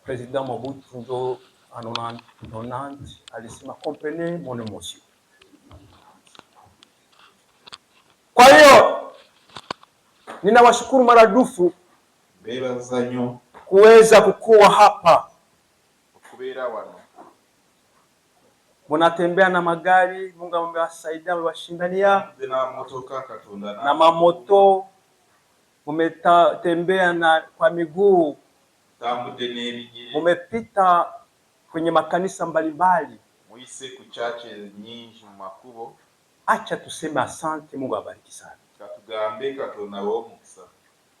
President Mobutu ndio anonanti alisema comprenez mon émotion. Kwa hiyo ninawashukuru maradufu kuweza kukua hapa. Munatembea na magari, Mungu amewasaidia, amewashindania na mamoto, mumetembea na kwa miguu, mumepita kwenye makanisa mbalimbali. Acha tuseme asante, Mungu abariki sana.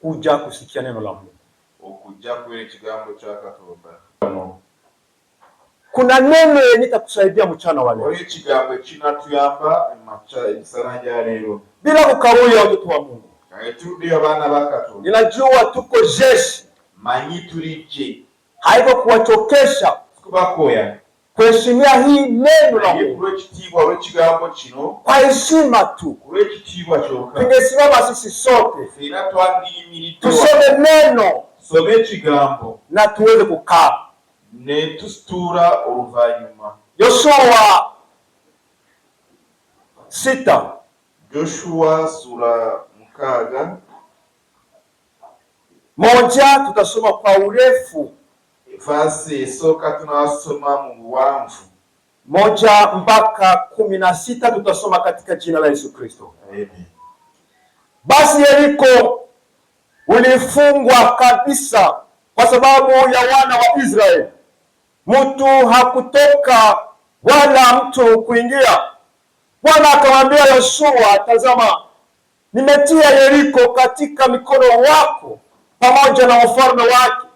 Kuja kusikia neno la Mungu. Kuna neno nitakusaidia mchana wa leo. Bila kukawia watoto wa Mungu. Ninajua tuko jeshi. Haiko kuwachokesha. Kuheshimia hii neno la Mungu. Kwa heshima tu. Tungesimama sisi sote. Tusome neno. Na tuweze kukaa. Yoshua 6. Joshua sura 6. Moja tutasoma kwa urefu. Fasi soka tunasoma mu wangu. 1 mpaka 16 tutasoma katika jina la Yesu Kristo. Amen. Basi Yeriko ulifungwa kabisa kwa sababu ya wana wa Israeli. Mtu hakutoka wala mtu kuingia. Bwana akamwambia Yoshua, tazama, nimetia Yeriko katika mikono wako pamoja na wafalme wake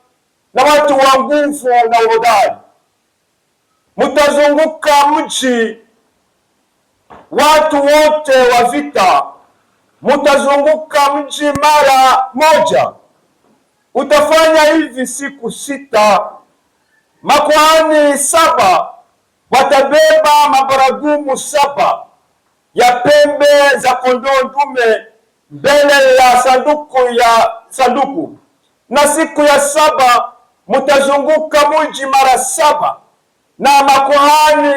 na watu wa nguvu na uhodari. Mtazunguka mji, watu wote wa vita, mtazunguka mji mara moja. Utafanya hivi siku 6. Makuhani 7 watabeba mabaragumu 7 ya pembe za kondoo dume mbele ya sanduku. Na siku ya 7 mtazunguka mji mara 7, na makuhani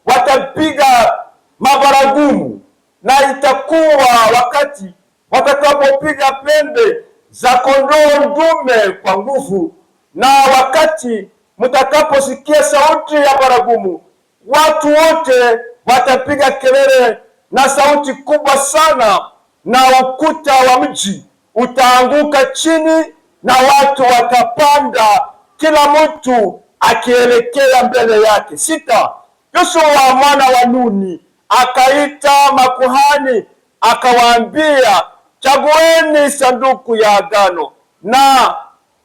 watapiga mabaragumu. Na itakuwa wakati watakapopiga pembe za kondoo dume kwa nguvu, na wakati mtakaposikia sauti ya baragumu, watu wote watapiga kelele na sauti kubwa sana, na ukuta wa mji utaanguka chini, na watu watapanda, kila mtu akielekea mbele yake. 6. Yoshua mwana wa Nuni akaita makuhani akawaambia, chagueni sanduku ya agano. Na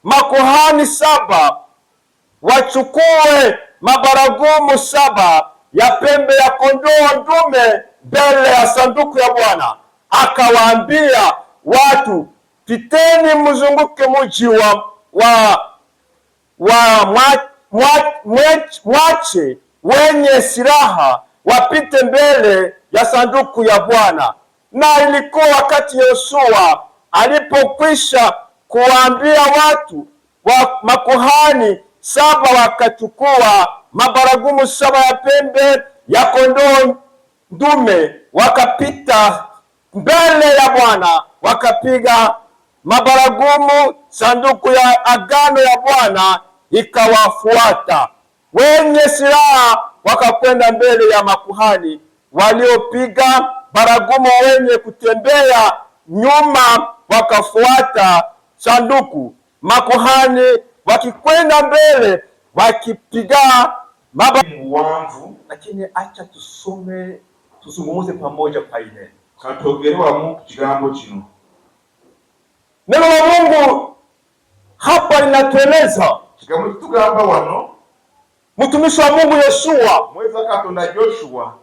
makuhani 7 wachukue mabaragumu 7 ya pembe ya kondoo dume mbele ya sanduku ya Bwana. Akawaambia watu, piteni mzunguke mji mwache wenye silaha wapite mbele ya sanduku ya Bwana. Na ilikuwa wakati Yoshua alipokwisha kuwaambia watu, wa makuhani 7 wakachukua mabaragumu 7 ya pembe ya kondoo dume, wakapita mbele ya Bwana, wakapiga mabaragumu. Sanduku ya agano ya Bwana ikawafuata. Wenye silaha wakakwenda mbele ya makuhani waliopiga baragumu, wenye kutembea nyuma wakafuata sanduku. Makuhani wakikwenda mbele wakipiga wangu. Lakini acha tuzungumuze pamoja kwa ile katogerwa mu kigambo kino. Neno la Mungu hapa linatueleza kigambo kitugamba wano, mtumishi wa Mungu Yoshua mweza katonda Joshua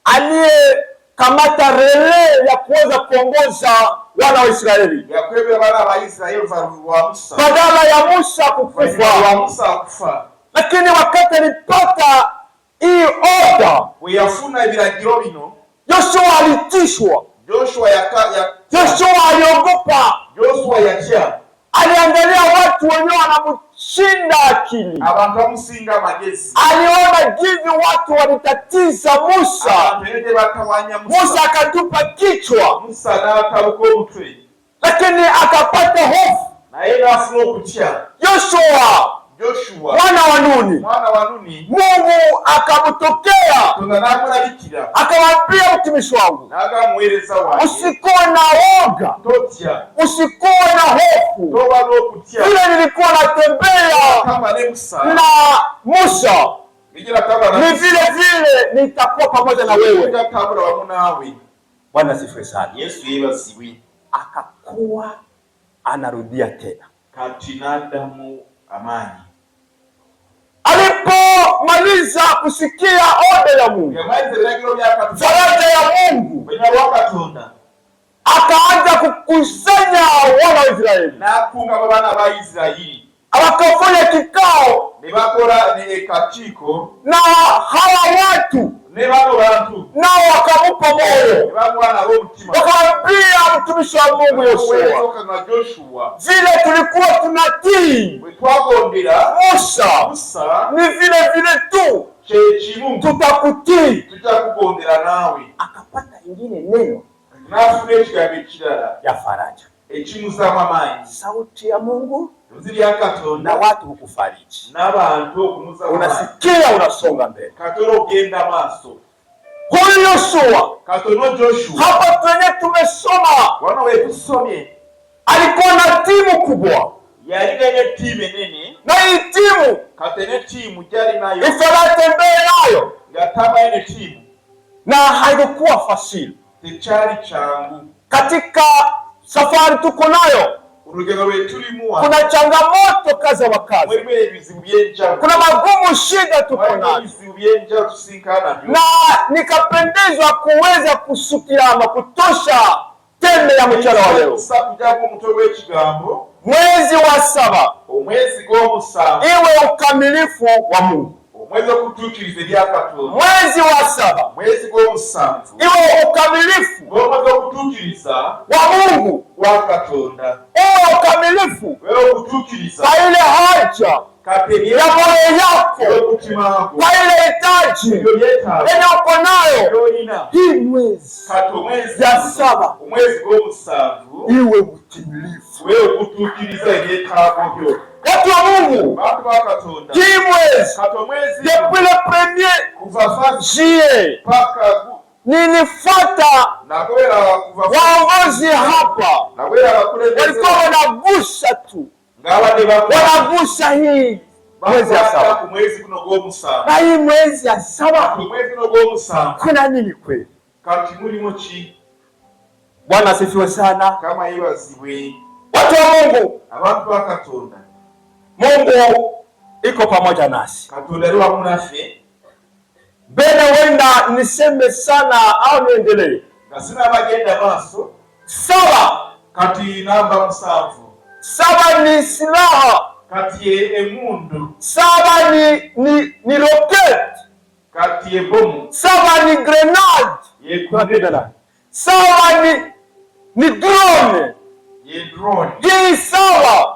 aliyekamata rele ya kuweza kuongoza wana wa Israeli, yakwebera bana ba Israeli wa Musa, badala ya Musa kufa. Lakini wakati alipata hii oda uyafuna ibiragiro bino, Yoshua alitishwa. Joshua Yoshua aliogopa. Joshua yatia. Aliangalia watu wenyewe shinda akili. Abantu bamusinga amagezi. Aliona jinsi watu walitatiza Musa. Musa akatupa kichwa, lakini akapata hofu. Joshua mwana wa Nuni, Mungu akamtokea akamwambia mtumishi wangu, usikuwe na woga, usikuwe na hofu. Vile nilikuwa natembea na Musa, ni vile vile nitakuwa pamoja na wewe. Bwana asifiwe sana. Akakuwa anarudia tena amani. Alipomaliza kusikia oda ya Mungu, faraja ya Mungu, akaanza kukusanya wana wa Israeli. Wakafanya kikao na hawa watu, nao wakamupa moyo, wakamwambia mtumishi wa Mungu Yoshua, vile tulikuwa tunatii Musa, ni vile vile tu tutakutii. Akapata ingine neno ya faraja, sauti ya Mungu na watu hukufariji. Unasikia, unasonga mbele. Huyu Yoshua hapa kwenye tumesoma, alikuwa na timu kubwa, na hii timu ifarate mbele nayo, na haikuwa fasili. Katika safari tuko nayo, kuna changamoto kaza wa kazi, kuna magumu, shida tuko nayo, na nikapendezwa kuweza kusukirama kutosha tembe ya mchana wa leo. Mwezi wa 7 iwe ukamilifu wa Mungu. Mwezi wa 7 iwe ukamilifu wa Mungu, iwe ukamilifu kwa ile haja ya moyo yako, kwa ile hitaji yenye uko nayo. Hii mwezi ya 7 iwe utimilifu. Watu wa Mungu, hii mwezi depuis le premier juillet nilifuata waongozi hapa, walikuwa wanagusa tu, wanagusa hii mwezi ya 7, na hii mwezi ya 7 kuna nini kweli? Bwana asifiwe sana. Watu wa Mungu, Mungu iko pamoja nasi. Bene wenda niseme sana au niendelee? 7 ni silaha, 7 ni rocket, 7 ni grenade, 7 ni drone. Hii 7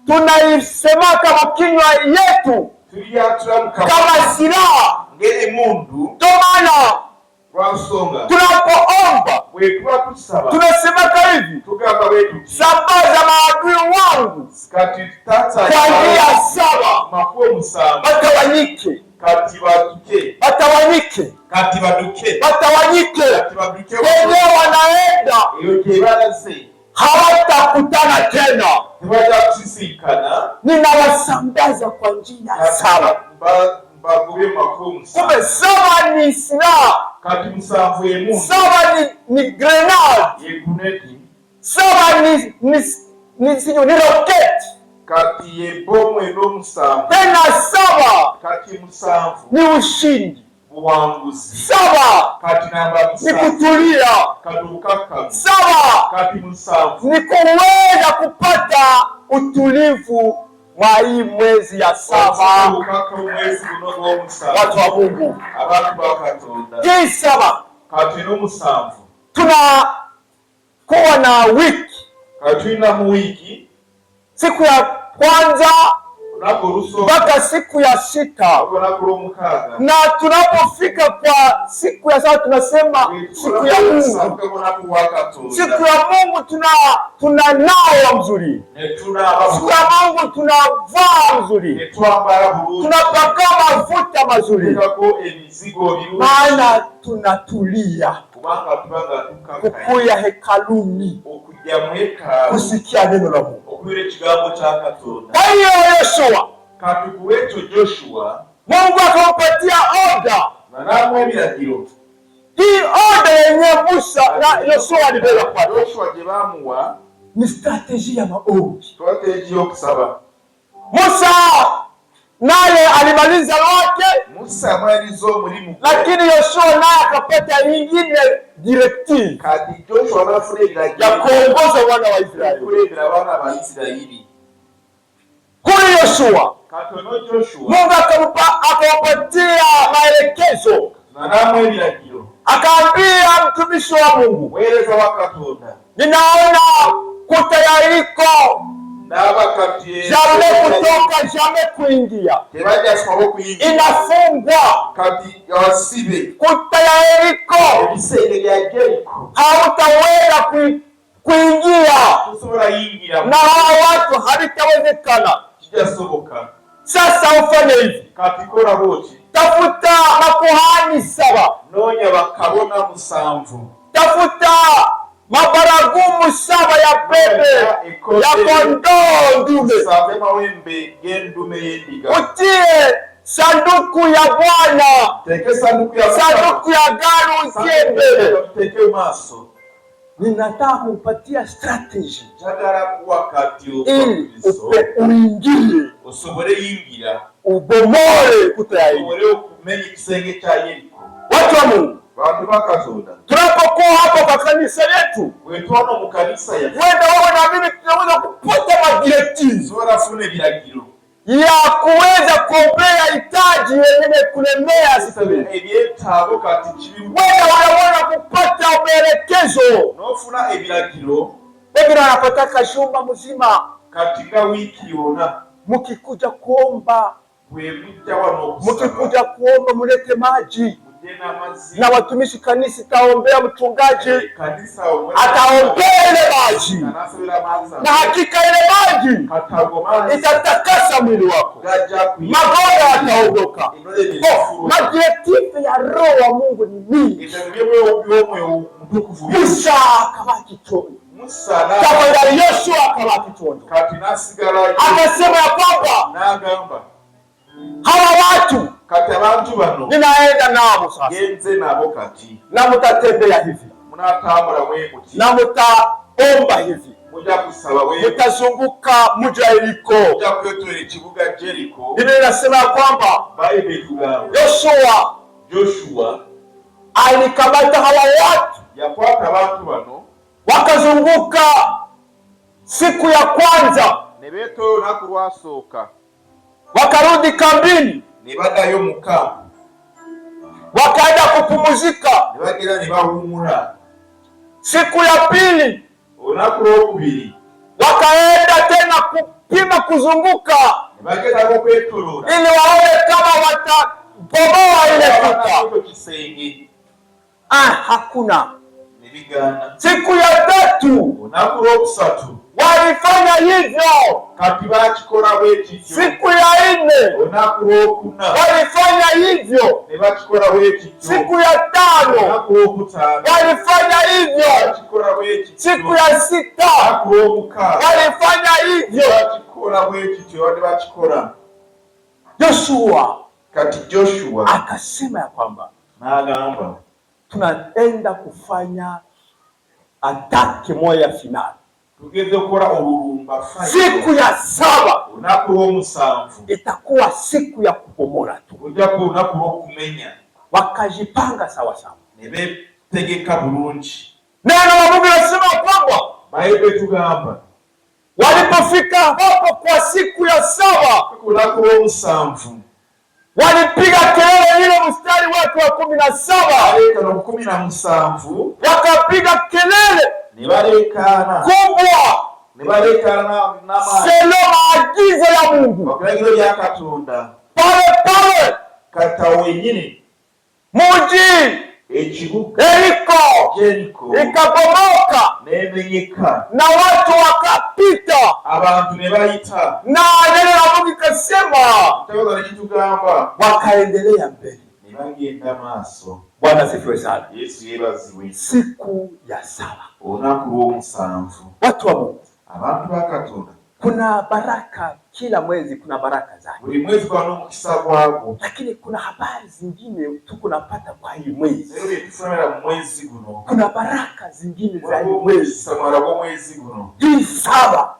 tunaisemaka mkinywa yetu kama silaha. Ndio maana tunapoomba tunasemaka hivi, sambaza maadui wangu kwa njia 7, watawanyike, wenyewe wanaenda hawatakutana tena. Ninawasambaza kwa njia 7. Kumbe 7 ni silaha, 7 ni grenade, 7 ni rocket, tena 7 ni ushindi, 7 ni kutulia, 7 ni kuweza kupata utulivu mwa hii mwezi ya 7. Watu wa Mungu, hii 7 tunakuwa na wiki siku ya kwanza mpaka siku ya 6, na tunapofika kwa siku ya 7 tunasema siku ya Mungu. Siku ya Mungu tunanawa mzuri, siku ya Mungu tunavaa mzuri, tunapaka mafuta mazuri, maana tunatulia kukuya hekaluni kusikia neno la Mungu. Kwa hiyo Yoshua, Mungu akampatia oda. Hii oda yenye Musa na Yoshua alibeba kwa ni strategy ya maombi. Musa naye alimaliza lote, lakini Yoshua naye akapata nyingine directive ya kuongoza wana wa Israeli. Huyu Yoshua Mungu akampatia maelekezo, akaambia mtumishi wa Mungu, ninaona kutayariko jame kutoka jame kuingia, inafungwa kutayariko, hautaweza kuingia na hawa watu, havitawezekana. Sasa ufanye hivi, tafuta makuhani 7, tafuta mabaragumu 7 ya pepe ya kondoo ndume, utie sanduku ya Bwana, sanduku ya agano utie mbele. Ninataka kupatia strategy ili uingie, ubomole kutayarika. Watu wa Mungu, tunapokuwa hapo kwa kanisa yetu, wenda wao na mimi tunaweza kupata madirektivu ya kuweza kuombea hitaji yenye kulemea sisi. Wenda wanaona kupata maelekezo. Wengine wanapataka shumba mzima katika wiki yona. Mukikuja kuomba, mulete maji. Na watumishi kanisa taombea, mchungaji ataombea ile maji, na hakika ile maji itatakasa mwili wako, magonjwa yataondoka. Majirektifu ya Roho wa Mungu ni nini? Musa akabaki choni, tafadhali Yoshua akabaki choni, akasema ya kwamba hawa watu ninaenda nao sasa, na mutatembea hivi, na mutaomba hivi, mutazunguka mji wa Yeriko. Biblia inasema ya kwamba Yoshua alikamata hawa watu, wakazunguka siku ya kwanza, wakarudi kambini, wakaenda kupumzika. Siku ya pili wakaenda tena kupima kuzunguka, ili waone kama watabomoa ile kuta. Hakuna. Siku ya tatu walifanya hivyo. Siku ya 4 walifanya hivyo. Siku ya 5 walifanya hivyo. Siku ya 6 walifanya hivyo. Joshua akasema ya kwamba tunaenda kufanya ataki moja finali. Siku ya 7 itakuwa siku ya kubomola tu. Wakajipanga sawa sawa. Neno la Mungu linasema kwamba walipofika hapo kwa siku ya 7 walipiga kelele, ile mstari wake wa 17 wakapiga kelele kubwa selo maagizo ya Mungu. Pale pale muji Yeriko ikabomoka na watu wakapita, na neno la Mungu ikasema wakaendelea mbele. Bwana asifiwe sana. Siku ya saba watu wa Mungu, kuna baraka kila mwezi, kuna baraka zake, lakini kuna habari zingine tukunapata kwa hii mwezi. Kuna baraka zingine za hii mwezi hii saba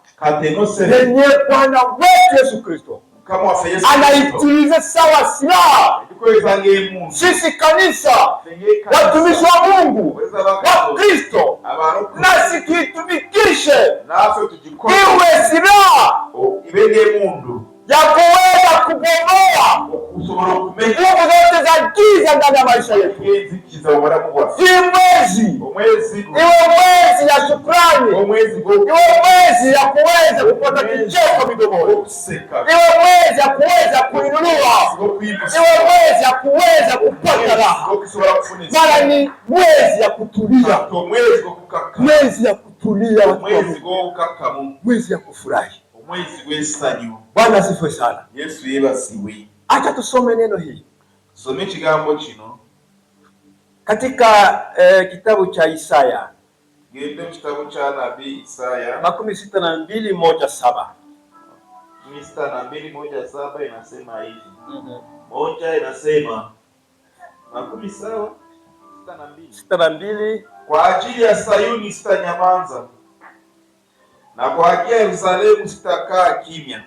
yenye Bwana wetu Yesu Kristo anaitiliza sawa silaha. Sisi kanisa, watumishi wa Mungu wa Kristo, nasi tuitumikishe iwe silaha ya kuweza kubomoa nguvu zote za giza ndani ya maisha yetu. Hii mwezi iwe mwezi ya shukrani, iwe mwezi ya kuweza kupata kicheko midomoni, iwe mwezi ya kuweza kuinuliwa, iwe mwezi ya kuweza kupata raha. Mara ni mwezi ya kutulia, mwezi ya kutulia, mwezi ya kufurahi. Bwana asifiwe sana. Acha tusome neno hili. Some kigambo kino katika kitabu cha Isaya. Gende kitabu cha nabii Isaya 62:1-7. 62:1-7 inasema hivi. Moja inasema 62 kwa ajili ya Sayuni sitanyamaza, na kwa ajili ya Yerusalemu sitakaa kimya,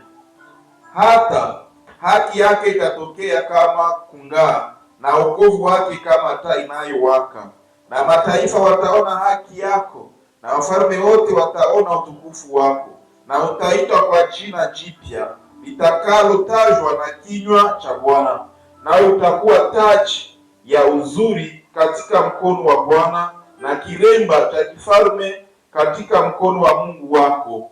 hata haki yake itatokea kama kung'aa, na wokovu wake kama taa inayowaka. Na mataifa wataona haki yako, na wafalme wote wataona utukufu wako. Na utaitwa kwa jina jipya litakalotajwa na kinywa cha Bwana, nawe utakuwa taji ya uzuri katika mkono wa Bwana, na kilemba cha kifalme katika mkono wa Mungu wako.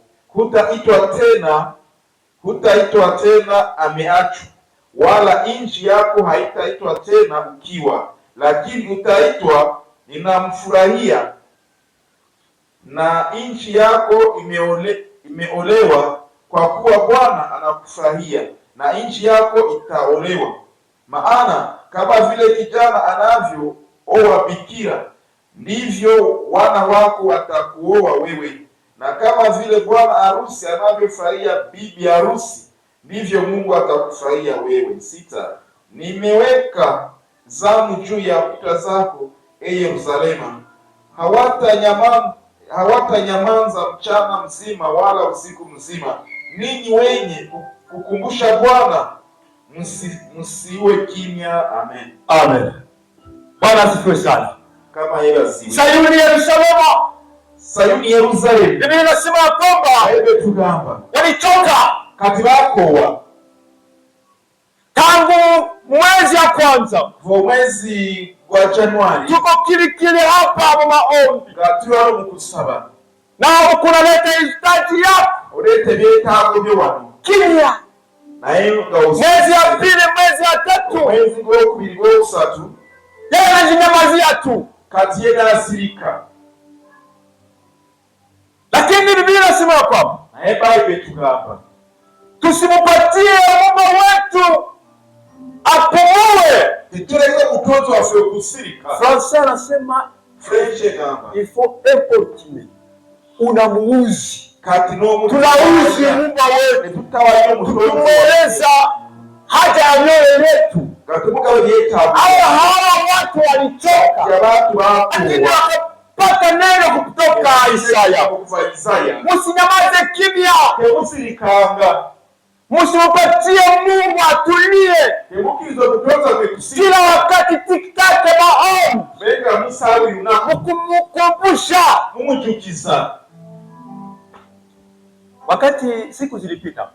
Hutaitwa tena ameachwa, wala nchi yako haitaitwa tena ukiwa, lakini utaitwa ninamfurahia, na nchi yako imeolewa, kwa kuwa Bwana anakufurahia, na nchi yako itaolewa. Maana kama vile kijana anavyooa bikira, ndivyo wana wako watakuoa wewe, na kama vile bwana harusi anavyofurahia bibi harusi, ndivyo Mungu atakufurahia wewe. 6. Nimeweka zamu juu ya kuta zako, Yerusalemu, hawatanyamaza mchana mzima wala usiku mzima. Ninyi wenye kukumbusha Bwana, msiwe kimya. Amen. Amen. Bwana asifiwe sana. Kama yeye Sayuni Yerusalemu, Sayuni Yerusalemu, Biblia inasema kwamba walitoka kati bakowa tangu mwezi ya kwanza, mwezi wa Januari, tuko kilikili hapa mu maombi, gatiwa mu kusaba, na kunaleta hitaji yako, ulete byetago byo wano kimya. Mwezi ya pili, mwezi ya tatu, mwezi gwo kubiri gwo kusatu, yeye anajinyamazia tu, kati yeye anasirika. Lakini Biblia inasema kwamba tusimupatie Mungu wetu apumue. Fransa anasema il faut importuner. Unamuuzi. Tunauzi Mungu wetu. Tumweleza haja ya mioyo yetu. Hawa watu walichoka, lakini wakapata neno kutoka Isaya. Musinyamaze kimya, musimupatie Mungu atulie. Kila wakati tikitake maombi, mukumukumbusha. Wakati siku zilipita,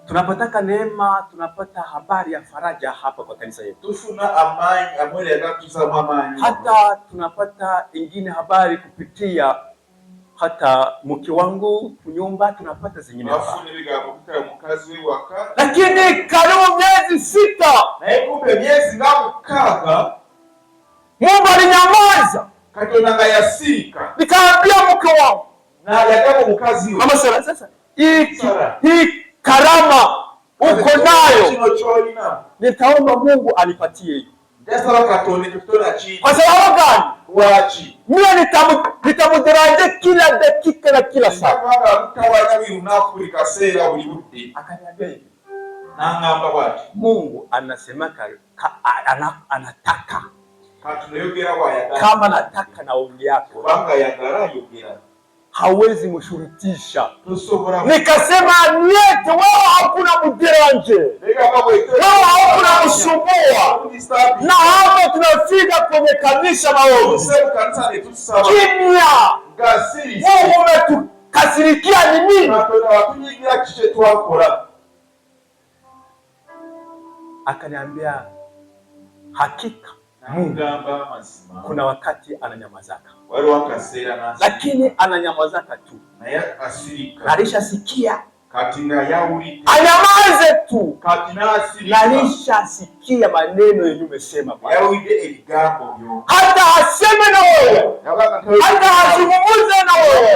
tunapataka neema, tunapata habari ya faraja hapa kwa kanisa yetu. Hata tunapata ingine habari kupitia hata mke wangu kunyumba tunapata zingine, lakini karibu miezi 6 Mungu alinyamaza. Nikaambia mke wangu, mama Sara, sasa hii karama uko nayo, nitaomba Mungu anipatie. Kwa sababu gani? Mimi nitamudaraje kila dakika na kila saa. Akaniambia hivi, Mungu anasema anataka kama nataka naongea yako, hawezi mshurutisha. Nikasema niete, wewe hakuna mudiranje, wewe hakuna msumbua, na hapo tunafika kwenye kanisa maovu kimya. Wewe umetukasirikia ni nini? Akaniambia hakika Mungu kuna wakati ananyamazaka, lakini ananyamazaka tu. Alishasikia anyamaze tu, alishasikia maneno yenye umesema, hata aseme na wewe, hata azungumuze na wewe,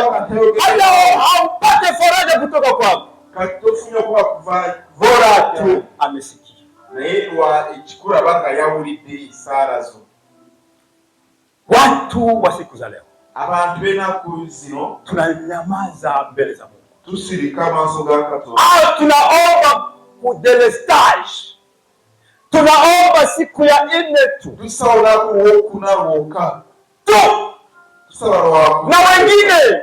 hata haupate faraja kutoka kwako, bora tu amesikia. Watu wa siku za leo, tunanyamaza mbele za Mungu, tunaomba kudelestage, tunaomba siku ya 4 tu, na wengine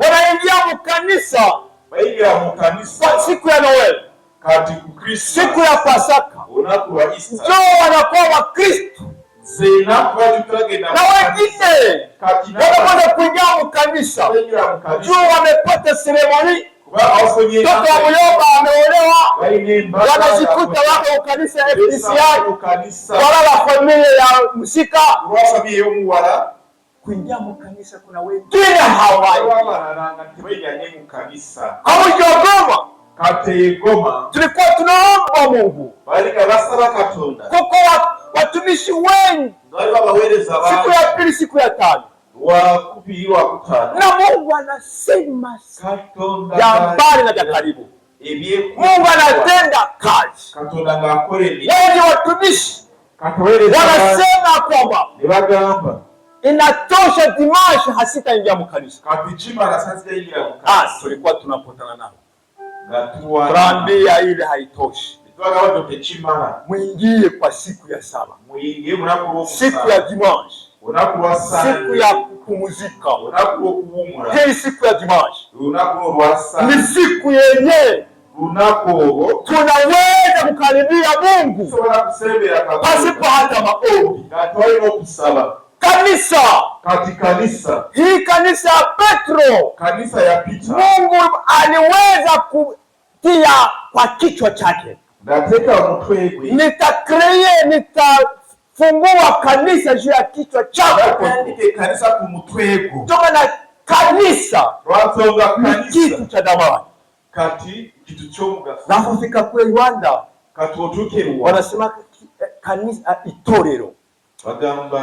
wanaingia mkanisa kwa siku ya Noel, siku ya Pasaka, ndio wanakuwa Wakristo, na wengine wanakwenda kuingia mkanisa juu wamepata seremoni. Mtoto wa muyomba ameolewa, wanajikuta wako kanisa ya FDCI, wala la familia ya msika. Kuingia mkanisa kuna wengine hawai. Goma tulikuwa tunaomba Mungu, kuko watumishi wengi siku ya 2, siku ya 5, na Mungu anasema ya mbali na ya karibu. Mungu anatenda kazi. Wengi watumishi wanasema kwamba inatosha, Dimanche hasitaingia mkanisa. Tulikuwa tunapotana nao, tunaambia ile haitoshi, mwingie kwa siku ya 7, siku ya Dimanche, siku ya kupumzika. Hii siku ya Dimanche ni siku yenye tunaweza kukaribia Mungu pasipo hata maombi. Kanisa hii, kanisa ya Petro, Mungu aliweza kutia kwa kichwa chake, nitafungua kanisa juu ya kichwa chako. Toka na kanisa ni kitu cha damani. Nafika kule Rwanda wanasema kanisa itorero,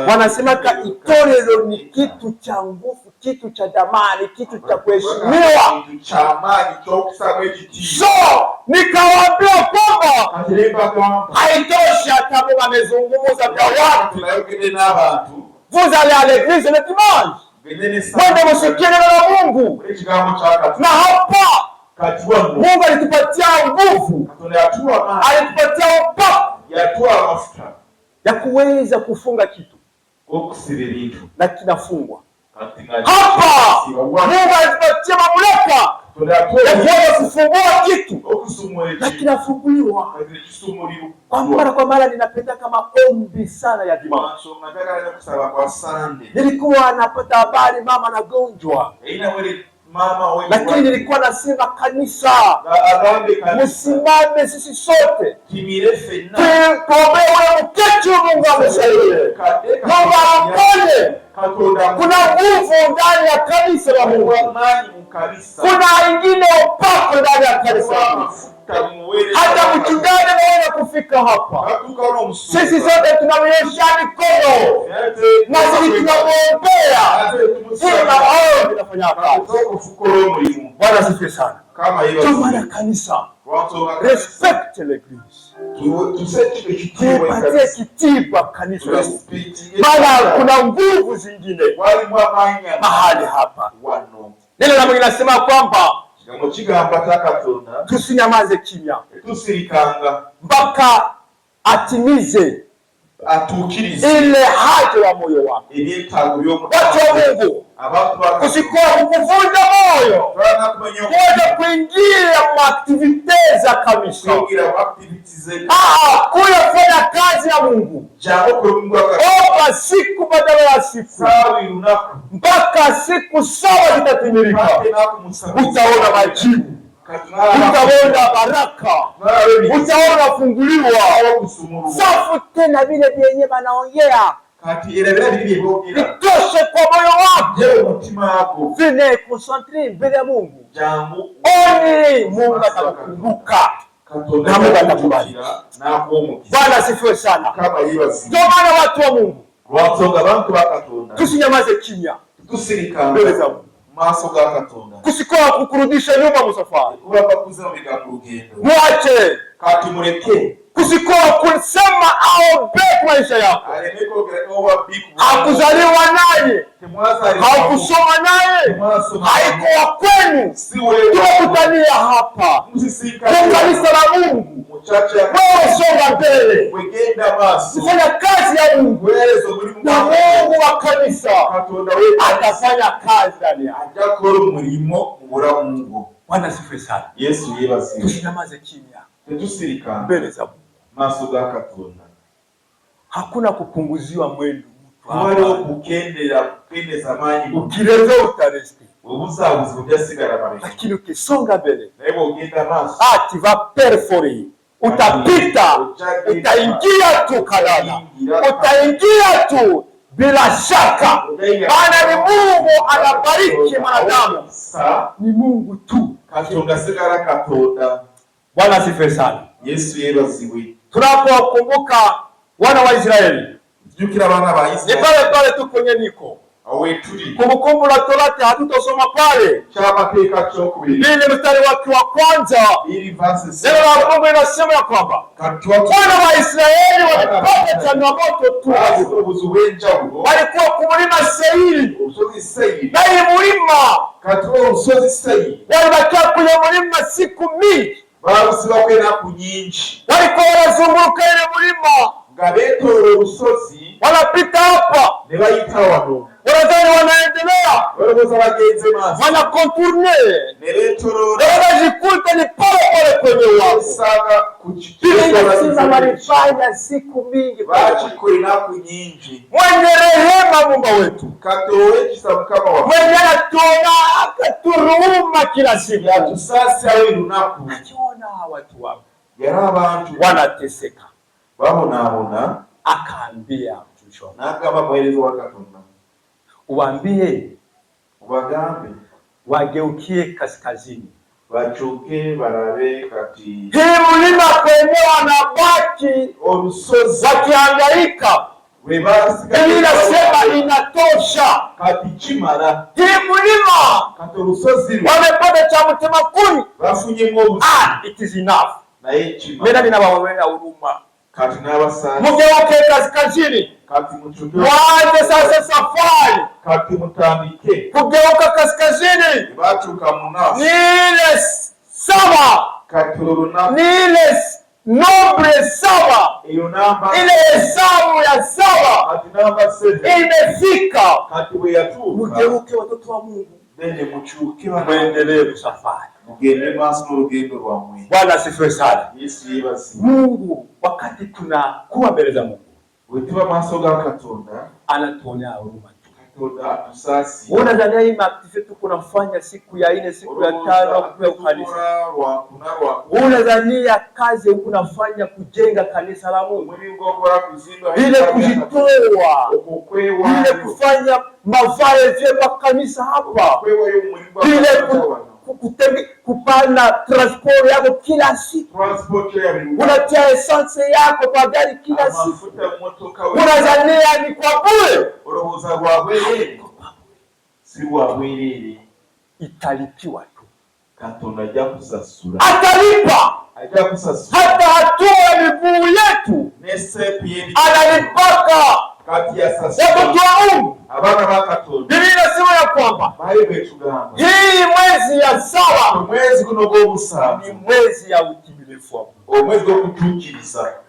wanasema itorero ni kitu cha nguvu, kitu cha damani, kitu cha kuheshimiwa. So nikawaambia kwamba haitoshi hata Mungu amezungumza kwa watu. Vous allez à l'église le dimanche, mwende msikie neno la Mungu. Na hapa Mungu alitupatia nguvu, alitupatia upako ya kuweza kufunga kitu na kinafungwa. Hapa Mungu alitupatia mamlaka ya kuweza kufungua kitu na kinafunguliwa. Kwa mara ninapenda kama ombi sana ya Dimanche. Nilikuwa napata habari mama anagonjwa, lakini nilikuwa nasema kanisa, msimame sisi sote tuombe ule mkechu. Mungu amsaidie, Mungu amponye, Kuna nguvu ndani ya kanisa la Mungu. Kuna ingine upako ndani ya kanisa la Mungu. Hata mchungaji anaweza kufika hapa. Sisi sote tunamnyosha mikono na sisi tunamwombea. Kila tunafanya kazi. Bwana asifiwe sana. Tumaana kanisa. Respect l'église. Tupatie kitiba kanisa. Maana kuna nguvu zingine mahali hapa. Neno la Mungu linasema kwamba tusinyamaze kimya mpaka atimize ile haja ya moyo wako. Watu wa Mungu, kusikuwa kukuvunja moyo kuweza kuingia maaktivite za kanisa, kuyafanya kazi ya Mungu omba siku badala ya siku mpaka siku sawa zitatimilika. Utaona majibu, utaona baraka, utaona funguliwa. Safu tena vile vyenye banaongea vitoshe kwa moyo wako, vile concentre mbele ya Mungu. Oni Mungu atakukumbuka na Mungu atakubariki. Bwana asifiwe sana. Ndio maana watu wa Mungu tusinyamaze kimya mbele za Mungu. Kusikoa kukurudisha nyuma musafari. Mwache kusikoa kusema aombe maisha yako. Hakuzaliwa naye, hakusoma naye, haikuwa kwenu. Tunakutania hapa kwa kanisa la Mungu. Wewe songa mbele, fanya kazi ya Mungu, na Mungu wa kanisa atafanya kazi ndani yako. Bwana asifiwe sana. Tusinyamaze kimya mbele za Mungu. Hakuna kupunguziwa mwendo ukireza utaresti, lakini ukisonga mbele tu vas perforer, utapita, utaingia tu Kanana, utaingia tu bila shaka. Maana ni Mungu anabariki mwanadamu, ni Mungu tu. Bwana asifiwe sana. Tunapokumbuka wana wa Israeli, ni pale pale tu kwenye niko Kumbukumbu la Torati hatutosoma pale. Ile mstari wake wa kwanza, neno la Mungu linasema ya kwamba wana wa Israeli walipata changamoto tu. Walikuwa kumulima Seiri, na ile mulima walibakia kwenye mulima siku mingi. Walikuwa wanazunguka ile mulima, wanapita hapa, wanadhani wanaendelea, wanakonturne, wanajikuta ni pale pale kwenye wako. Walifanya siku mingi. Mwenye rehema Mungu wetu, mwenye anatuona akaturuma kila siku, akiona watu wako wanateseka, akaambia mtumishi wake, uambie wageukie kaskazini, hii mlima kwenye wanabaki wakihangaika. Biblia inasema inatosha. Hii mlima wamepata cha mtema kuni, it is enough. Mena ninawawea huruma, mugeuke kaskazini, mwanze sasa safari kugeuka kaskazini. Ni ile saba, ni ile nombre saba, ile hesabu ya saba imefika. Mugeuke watoto wa Mungu, muendelee safari. Bwana asifiwe sana. Mungu wakati tunakuwa mbele za Mungu anatuonea huruma tu. Unadhania hii activity tunafanya siku ya 4 siku ya 5 kwa kanisa? Unadhania kazi unafanya kujenga kanisa la Mungu? Ile kujitoa, ile kufanya mavazi vyema kanisa hapa, ile kupanda transport yako kila siku, unatia essence yako kwa gari kila siku, unadhania ni kwa bure? Italipiwa tu. Atalipa hata hatua ya miguu yetu, analipaka watoto wa Mungu. Biblia inasema ya kwamba hii mwezi ya sawa ni mwezi ya utimilifu.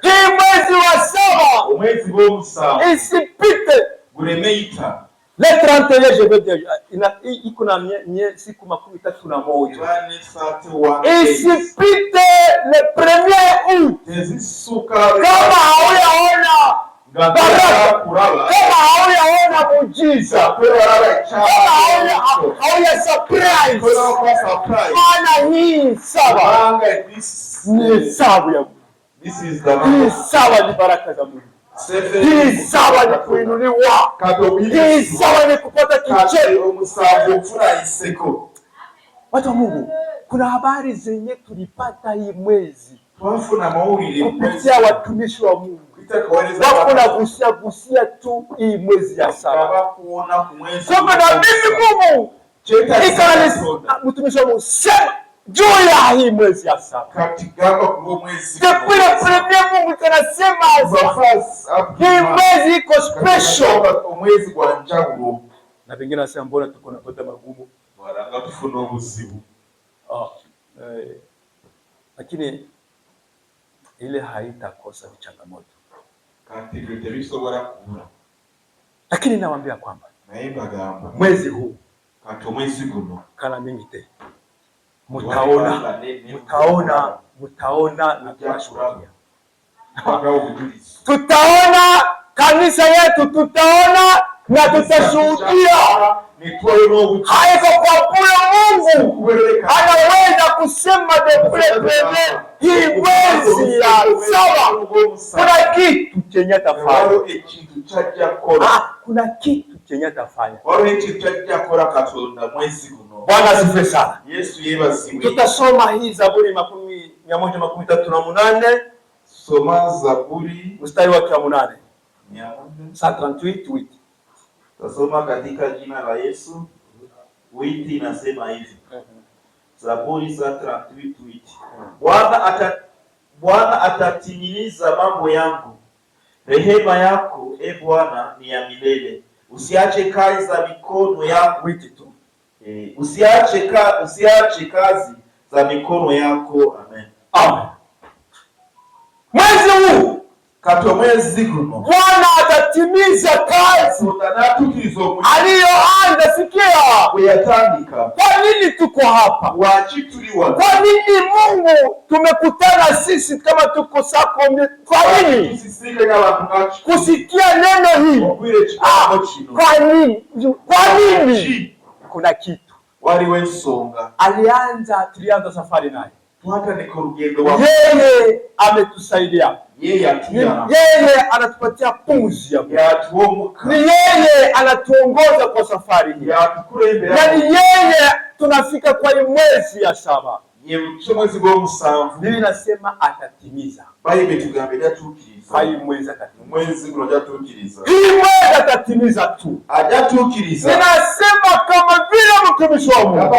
Hii mwezi wa sawa isipite. Le 31 je veux dire iko na siku 31. Isipite le 1er août kama hauyaona baraka, kama hauyaona muujiza, kama hauya surprise. Maana hii sawa ni sawa ya Mungu. Hii sawa ni baraka za Mungu. Hii sawa ni kuinuliwa. Hii sawa ni kupata kicheko. Watu wa Mungu, kuna habari zenye tulipata hii mwezi kupitia watumishi wa Mungu. Wako na gusia tu hii mwezi ya sawa. Soma na mimi Mungu mtumishi wa Mungu sema juu ya hii mwezi ya sawa. Depuis le premier Mungu tunasema hii mwezi iko special. Na pengine nasema mbona tuko napata magumu? Lakini ile haitakosa changamoto. Lakini nawaambia kwamba mwezi huu kana mingi te mutaona na tunashuhudia. Tutaona kanisa yetu, tutaona na tutashuhudia. Haiko kwa bure. Mungu anaweza kusema deprepene hii mwezi ya sawa. Kuna kitu chenye atafanya. Kuna kitu chenye atafanya. Bwana asifiwe sana. Tutasoma hii Zaburi 138. Soma Zaburi mstari wa 8. 138. Tasoma katika jina la Yesu. Witi inasema hivi. Zaburi 138. Bwana atatimiliza mambo yangu. Rehema yako e Bwana ni ya milele. Usiache kazi za mikono yako. Witi tu. Usiache kazi za mikono yako. Amen. Amen. Mwezi huu Bwana atatimiza kazi aliyoanza. Sikia. Kwa nini tuko hapa? Kwa nini Mungu tumekutana sisi kama tuko sako? Kwa nini? Kusikia neno hili. Kwa nini? Kuna kitu. Tulianza safari naye. Yeye ametusaidia. Yeye anatupatia pumzi ya Mungu. Ni yeye anatuongoza kwa safari hii. Na ni yeye tunafika kwa mwezi ya saba. Mimi nasema atatimiza. Hii mwezi atatimiza tu. Ninasema kama vile mtumishi wa Mungu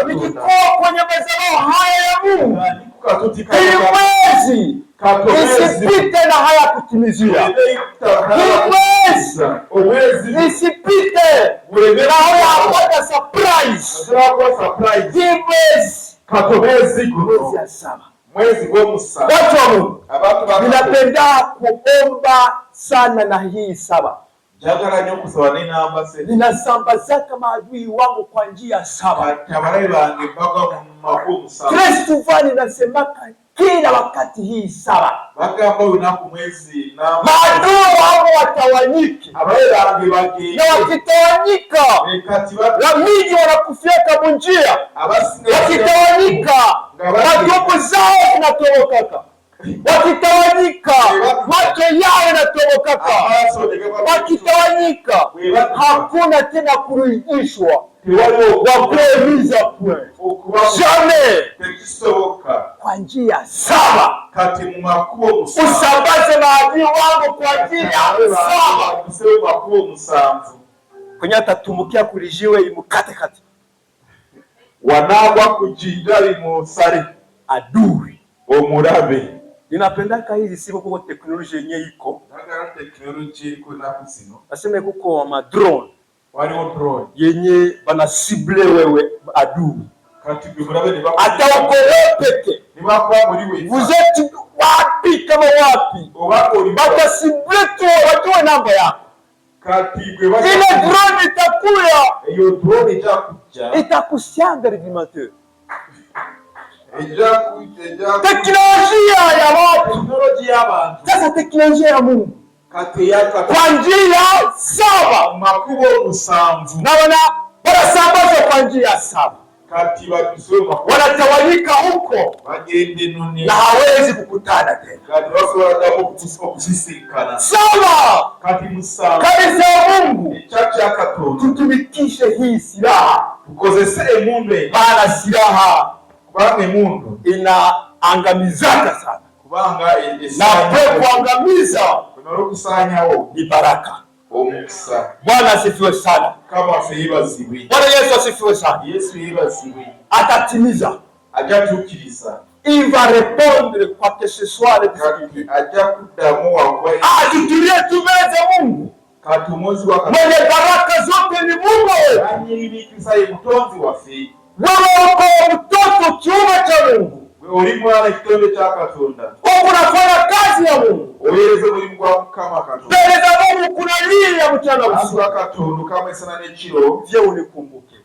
nikikuwa kwenye mazao haya ya Mungu, hii mwezi isipite na haya kutimizia. Hii mwezi isipite na haya hapata surprise. Hii mwezi ya saba. Watu wa Mungu, ninapenda kuomba sana na hii saba. Ninasambazaka maadui wangu kwa njia saba. Kristo vani nasemaka kila wakati hii saba bagamba unaku mwezi na maadui wao watawanyike, na wakitawanyika na miji wanakufyeka munjia, wakitawanyika matumbo zao zinatowokaka, wakitawanyika macho yao yanatowokaka, wakitawanyika hakuna tena kurudishwa wakueliza kwe jamais kwa njia saba. Usambaze maadui wangu kwa njia saba. Kwenye atatumbukia kulijiwe imukate kati wanagwa kujinda limusari adui omurabe. Ninapendaka hizi siku kuko teknolojia yenye iko. Nasema kuko ma drone. Yenye bana cible wewe adui. Hata ukolepeke. Vous êtes wapi kama wapi? Bata cible tu watu namba yako. Ile drone itakuya. Itakusianga redimateur. Teknolojia ya watu. Sasa teknolojia ya Mungu kwa njia saba. Na wanasambaza kwa njia saba. Wanatawanyika huko na hawezi kukutana tena. Saba. Kanisa ya Mungu, tutumikishe hii silaha. Maana silaha inaangamizaka sana. Na kuangamiza ni baraka. Bwana asifiwe sana. Bwana Yesu asifiwe sana. Atatimiza. Il va répondre kwa que ce soit le difficulté. Tutulie tumeze Mungu. Mwenye baraka zote ni Mungu. Wewe uko mtoto kiume cha Mungu. Unafanya kazi ya Mungu. Mbele za Mungu kuna lili ya mchana usiku. Je, unikumbuke.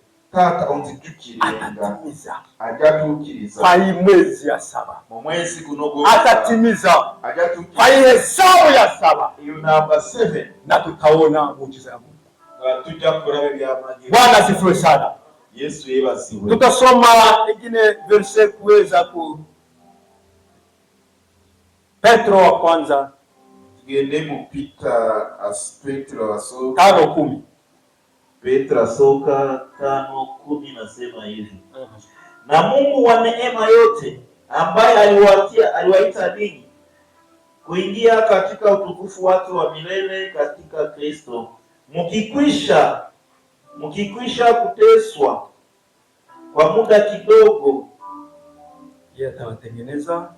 Atatimiza. Kwa hii mwezi ya saba. Atatimiza. Kwa hii hesabu ya saba. Na tutaona muujiza ya Mungu. Bwana asifiwe sana. Tutasoma ingine verse kuweza ku Petro wa kwanza tugende mu Petro asoka 5:10. Petro asoka 5:10 nasema hivi. Na Mungu wa neema yote ambaye aliwaita ninyi kuingia katika utukufu wake wa milele katika Kristo, mkikwisha kuteswa kwa muda kidogo, yeye atawatengeneza.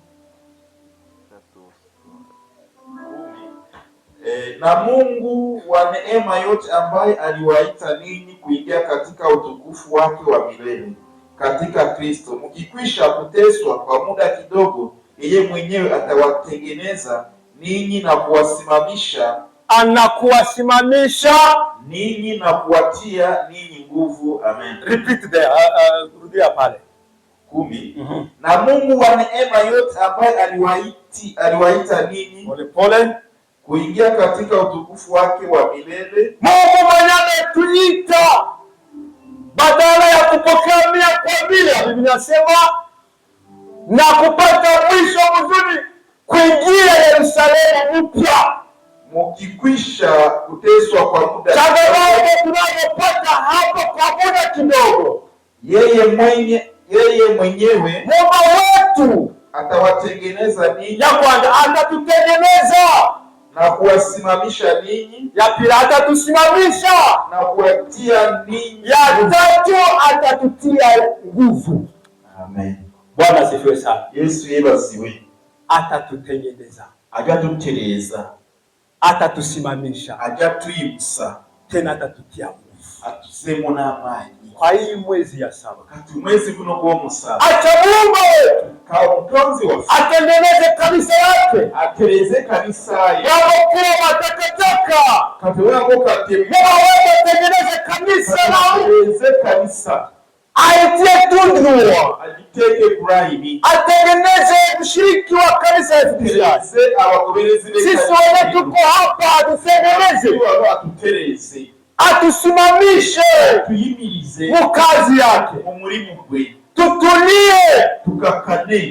Na Mungu wa neema yote ambaye aliwaita ninyi kuingia katika utukufu wake wa milele katika Kristo, mkikwisha kuteswa kwa muda kidogo, yeye mwenyewe atawatengeneza ninyi na kuwasimamisha. Anakuwasimamisha ninyi na kuwatia ninyi nguvu. Amen. Repeat there. Rudia pale 10. Na Mungu wa neema yote ambaye aliwaita ninyi pole kuingia katika utukufu wake wa milele. Mungu mwenye ametuita badala ya kupokea 100%, Biblia inasema na kupata mwisho mzuri, kuingia Yerusalemu mpya. Mkikwisha kuteswa kwa muda, changamoto tunayopata hapo kwa muda kidogo, yeye mwenyewe Mungu wetu atawatengeneza ninyi. Ya kwanza atatutengeneza na kuwasimamisha ninyi. Ya pili atatusimamisha na kuwatia ninyi. Ya tatu atatutia nguvu. Amen. Bwana asifiwe sana. Yesu yebasiwe. Atatutengeneza, ajatuteleza, atatusimamisha, ajatuimsa, tena atatutia nguvu, atusemo na amani. Kwa hii mwezi ya saba, kati mwezi kuno kwa musaba, acha Mungu kwa mtonzi wa atengeneze kanisa yake, ateleze kanisa yake, wao kwa matakataka kati wao kati wao atengeneze kanisa na ateleze kanisa. aitie tundu, ajiteke kurahibi, atengeneze mshiriki wa kanisa FDCI. Sisi wote tuko hapa tutengeneze, atusimamishe mukazi yake, tutulie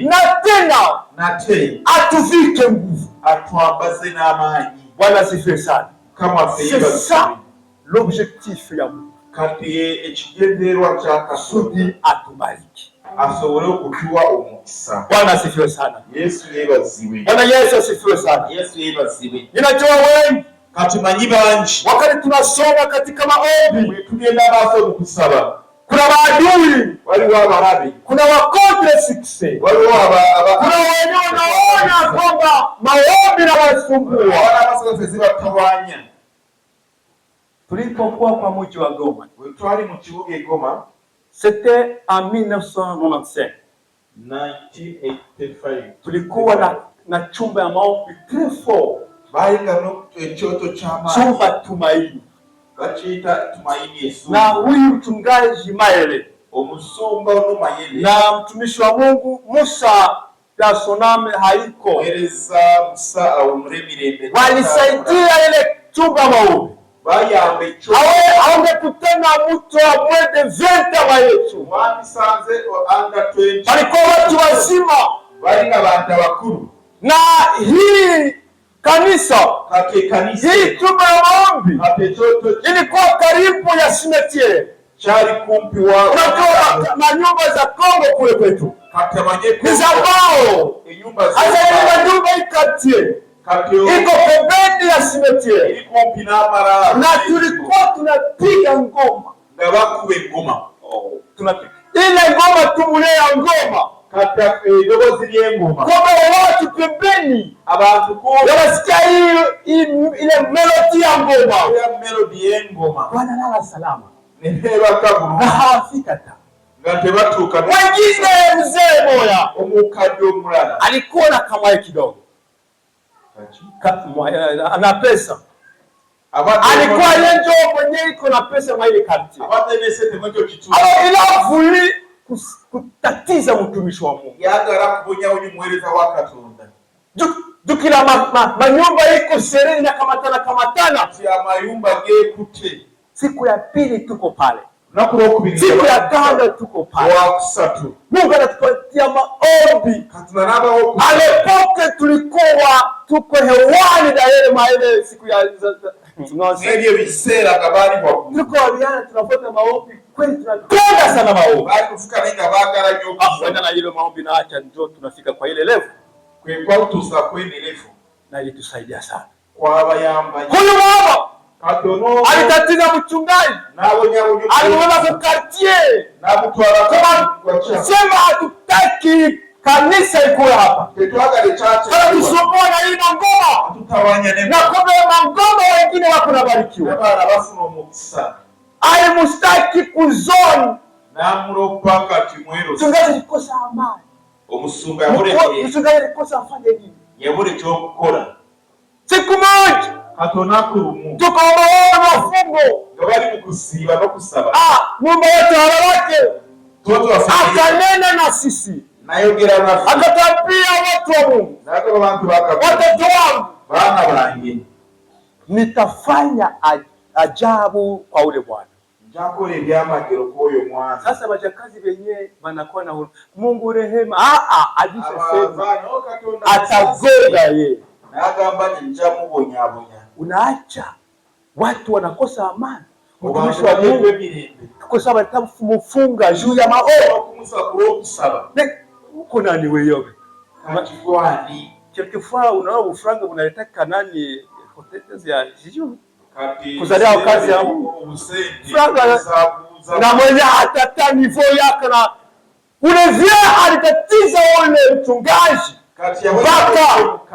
na tena atuvike nguvu, atuambaze n'amanyi. Bwana asifiwe sana. C'est ça l'objectif ya Mungu. Kati ekigenderwa kya Katonda atubariki, asobole okutuwa omukisa. Bwana asifiwe sana. Yesu yebaziwe. Bwana Yesu asifiwe sana. Yesu yebaziwe. Ninajua wengi kati manyi bangi wakati tunasoma katika maombi tugenda maaso okusaba, kuna maadui, waliwo abalabe, kuna wakontre success, waliwo kuna wenye wanaona kwamba maombi na wasumbua. Zibatawanya. Tulipokuwa kwa mji wa Goma, twali mu kibuga Goma, c'était en 1995. 1985. Tulikuwa na chumba ya maombi très fort, balinga no ekyoto ky'amaani, chumba Tumaini, bakiyita Tumaini Yesu. Na huyu mchungaji Maele, omusumba ono Mayele, na mtumishi wa Mungu Musa Dasoname haiko, Eleza Musa au Mremirembe, walisaidia ile chumba maombi. Bayambe cho haungekutana mtu wa mwede 20 wa Yesu, wamisanze under 20, walikuwa watu wazima, balinga bantu bakuru. Na hii kanisa, hii chumba ya maombi ilikuwa karibu ya simetiere, chari kumpi wa manyumba za Kongo kule kwetu, ni za mbao. Hasa ile nyumba ikatie iko pembeni ya simetiere, na tulikuwa tunapiga ngoma, ile ngoma tumule ya ngoma kwa watu pembeni, wanasikia ile melodi ya ngoma, wanalala salama na hawafika ta. Wengine mzee moya alikuwa na kamwai kidogo, ana pesa, alikuwa yenjo mwenye iko na pesa mwa ile karti, ila vuli kutatiza mtumishi wa Mungu, yagara kubonya uyu muhereza wa Katonda. Dukila manyumba iko sereni na kamatana ya mayumba ge kute. Siku ya pili tuko pale, siku ya tano tuko pale, Mungu anatupatia maombi. Alepoke tulikuwa tuko hewani da yele maele siku ya Nege bisera kabali kwa Mungu. Tuko waliana tunafuata maombi kweli, tunapenda sana maombi. Bali kufika ninga bagara nyoka. Wenda na ile maombi na acha ndio tunafika kwa ile level. Kwa tusa kweli level. Na ile tusaidia sana. Kwa abayamba. Huyu mama Katono alitatiza mchungaji. Nabo nyawo aliweza kukartie. Na mtwara kwa sema hatutaki kanisa ikuwe hapa. Tetwaga le chache. Tusumbua na hii ngoma. Tutawanya nemo. Na kumbe ngoma wengine wako na barikiwa. Nabara bafuno mukisa. Alimustaki kuzoni. Na muropaka kimwero. Mchungaji alikosa amani. Omusumba yabore. Mchungaji alikosa afanye nini? Yabore cyo gukora. Siku moja hatona kurumu. Tuko mafungo. Ngabali mukusiba no kusaba. Mungu wote wanawake. Toto akanena na sisi. Nayogera na akatapia watu wa Mungu. Nako abantu bakabwa. Watoto wangu. Bana bangi. Nitafanya ajabu kwa ule Bwana. Jakole byamagero koyo mwana. Sasa bajakazi benye banakuwa na Mungu rehema. Adisha sema. Atagoga ye. Nagamba ninjamu bonyabonya. Unaacha watu wanakosa amani. Mtumishi wa Mungu kwa sababu atamfunga juu ya maombi kumusa kusaba. Uko nani wewe? Matwani. Kifaa unaona ufranga unaleta kanani hoteli ya jiju. Kuzalia kazi ya franga na mwenye atata nivo yake na ule vya alitatiza wale mchungaji. Baka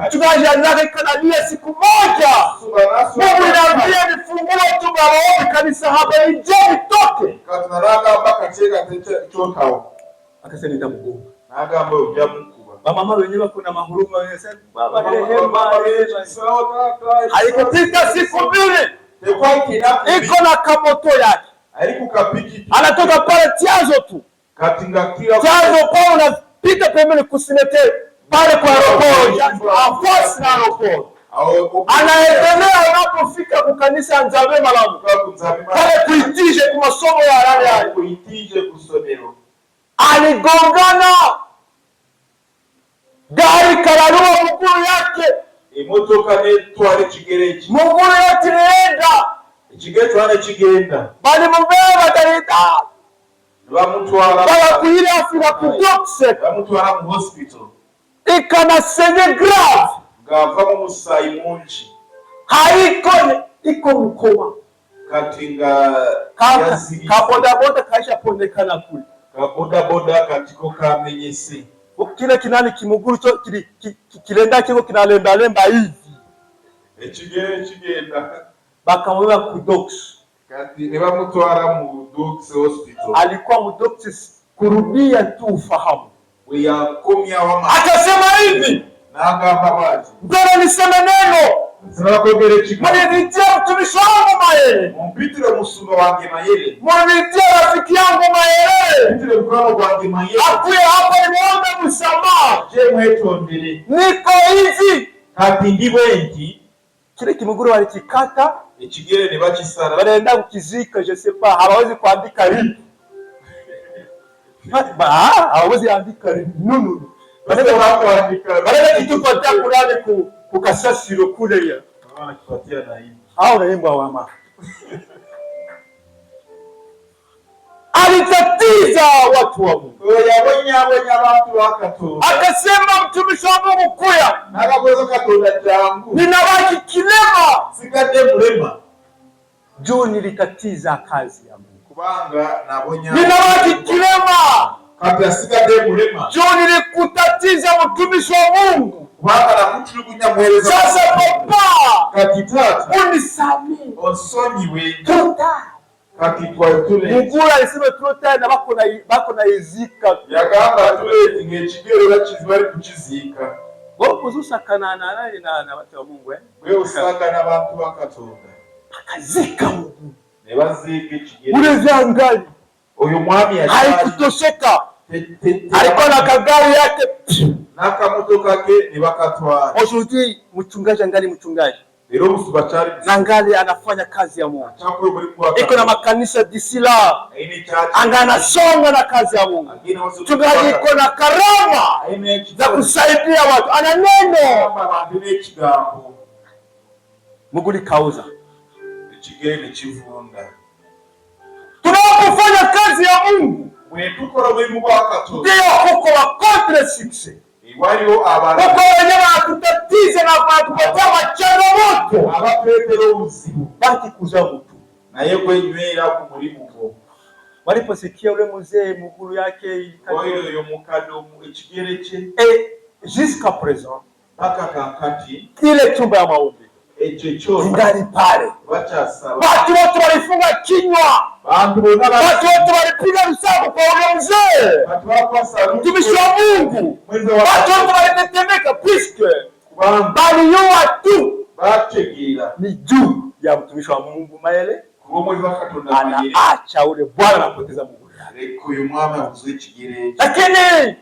mchungaji anataka kanalia siku moja. Mungu inambia nifungue chumba maombi kanisa hapa nje nitoke. Katunaraga baka cheka chotao. Akasema nitamugonga. Nagamba ujamkuba. Mama wenyewe kuna mahuruma wanasema baba rehema. Haikupita siku mbili. Iko na kamoto yake. anatoka pale Tiazo tu Tiazo pale unapita pembeni kusimete pale kwa aeroport afasi na aeroport anaendelea unapofika kukanisa Nzambe Malamu pale kuitije kwa masomo ya rali kuitije kusomero aligongana gari kararua mguu yake imotoka netware kigereji muguru yatirenda ikigecwane kigenda bali mubeba batarita bamutwara bakuira afira ku doxe bamutwara mu hospital ikana senye grave gava mu musayi munchi haiko iko mukoma katinga kaboda boda kasha pondekana kule kaboda boda katiko kamenyese kile kinani kimuguru cyo kilenda kiko kinalemba lemba hivi ekigere kigenda bakamweka ku dox kati niba mutwara mu dox hospital alikuwa mu dox kurudia tu ufahamu uyakomya wa akasema hivi na ngamba baji mbona niseme neno Mwanitia mtumishi wangu Mayele. Mpitile musuno wange Mayele. Mwanitia rafiki yangu Mayele. Mpitile mkwano wange Mayele. Akuye hapa nimeombe msamaha. Je mwetondele. Niko hivi. Kati ndibo enti. Kile kimuguru walikikata. Ekigere ne bakisara. Barenda kukizika je sais pas. Hawezi kuandika hivi. Hawezi andika hivi. No. Barenda kitu kwa takulane kukasasiro kule ya. Wana kipatia na hivi. Hao naimba wama. Alitatiza watu wa Mungu. Wenya watu wakatu. Akasema mtumishi wa Mungu kuya. Nakakweza katonda jangu. Ninabaki kilema. Sikate mlema. Juu nilikatiza kazi ya Mungu. Kubanga na wenya. Ninabaki kilema. Kabla sikate mlema. Juu nilikutatiza mtumishi wa Mungu. Sasa papa katitatu unisamehe onsonyiwe tota mugura alisema tota na bako na izika yagamba tule ngechigero bakizibari kukizika bo kuzusakana na watu wa Mungu wewe usaka na watu wakatonda akazika Mungu ne bazike kigero ule zangali uyu mwami haikutosheka alikuwa na kagari yake nakamotoka ke nibakatwara. Aujourd'hui mchungaji angali mchungaji. Lero musubachari angali anafanya kazi ya Mungu. Iko na makanisa disila. Angana songa na kazi ya Mungu. Mchungaji iko na karama za kusaidia watu. Ana neno. Muguli kauza. Ikigere kivunda. Tunapofanya kazi ya Mungu ndio huko wa contre succès. Huko wenyewe hatutatize na kutupatia changamoto. Abapetero uzimu. Baki kuza mtu. Na yeye kwenywera ku mulimu ko. Waliposikia ule mzee muguru yake iyo mukado ikigere cye. Jusqu'à présent. Paka kakati. Ile chumba ya maombi. Echecho. Ndani pale. Watu wote walifunga kinywa. Watu wote walipiga msako kwa ule mzee. Mtumishi wa Mungu. Watu wote walitetemeka puisque bali yoa tu ni juu ya mtumishi wa Mungu Mayele. Anaacha ule bwana anapoteza Mungu yake. Lakini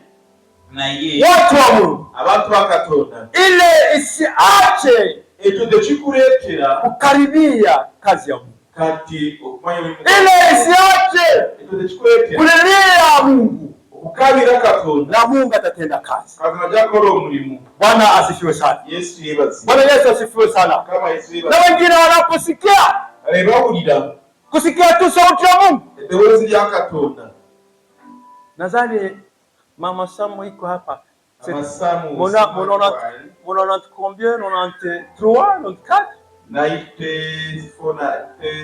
watu wa Mungu abantu bakatonda ile isiache kukaribia kazi ya Mungu. Ile isiache kulilia Mungu ukabira katonda na Mungu atatenda kazi. Bwana asifiwe sana. Bwana Yesu asifiwe sana. Kama Yesu. Na wengine wanaposikia kusikia tu sauti ya Mungu. Nadhani Mama Samu iko hapa. Mama Samu. Mona combien 93 94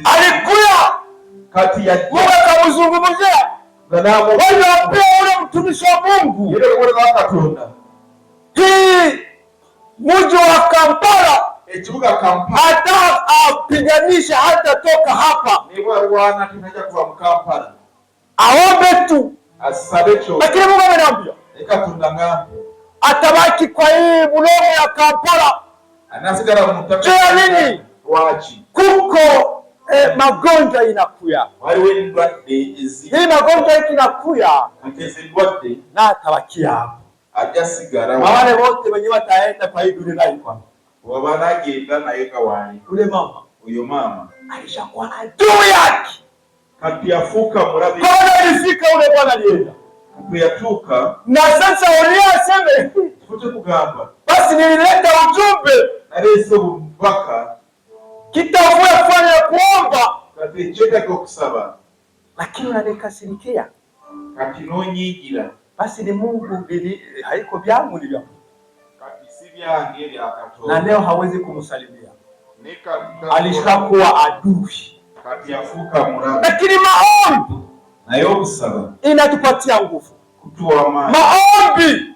alikuya kati ya Mungu akamzungumzia wanaambia ule mtumishi wa Mungu hii mji wa Kampala hata apiganisha hata toka hapa aombe tu, lakini Mungu ameniambia atabaki kwa hii mlongo ya Kampala. Anasigara mutaka nini? Wachi. Kuko magonjwa inakuya. Hii magonjwa inakuya na atabakia hapo. Na wale wote wenye wataenda kwa hii dunia iko wabanagenda naye kawani. Uyo mama alishakuwa adui yake. Katiafuka murabi. Bwana alifika ule bwana alienda. Kuyatuka. Na sasa uliaseme fute kugamba. Basi nilileta ujumbe. Aliso mpaka kitafuya kufanya kuomba. Katicheka kwa kusaba. Lakini unanikasirikia. Katinonyigira. Basi ni Mungu haiko vyangu ni vyangu. Katisivyangeli akatoa. Na leo hawezi kumsalimia. Alishakuwa adui. Katiafuka murabi. Lakini maombi nayo kusaba inatupatia nguvu. Kutua maombi